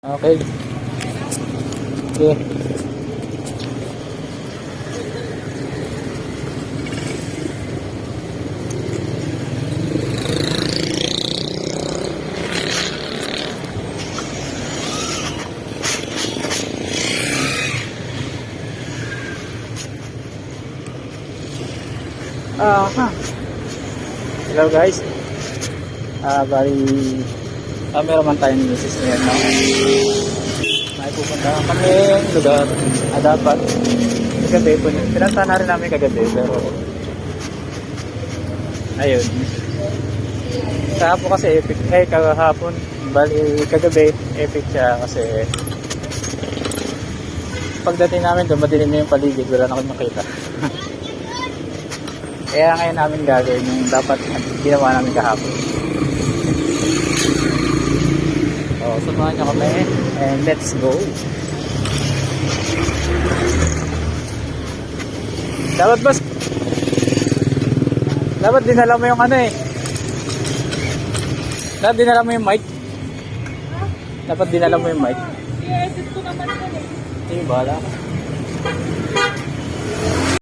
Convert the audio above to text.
Okay. Okay. Hello guys. Meron man tayong misis ngayon, no? May pupunta kami lugar dapat kagabi po. Pinunta na rin namin kagabi pero ayun. Kahapon kasi epic. Kahapon. Bali kagabi epic siya kasi pagdating namin doon madilim na yung paligid. Wala na akong makita. Kaya ngayon namin gagawin yung dapat ginawa namin kahapon. So, samahan nyo kami and let's go. Dapat dinala mo yung ano eh. Dapat dinala mo yung mic. Dapat dinala mo yung mic. I-edit ko naman yun eh. Sige, bahala ka.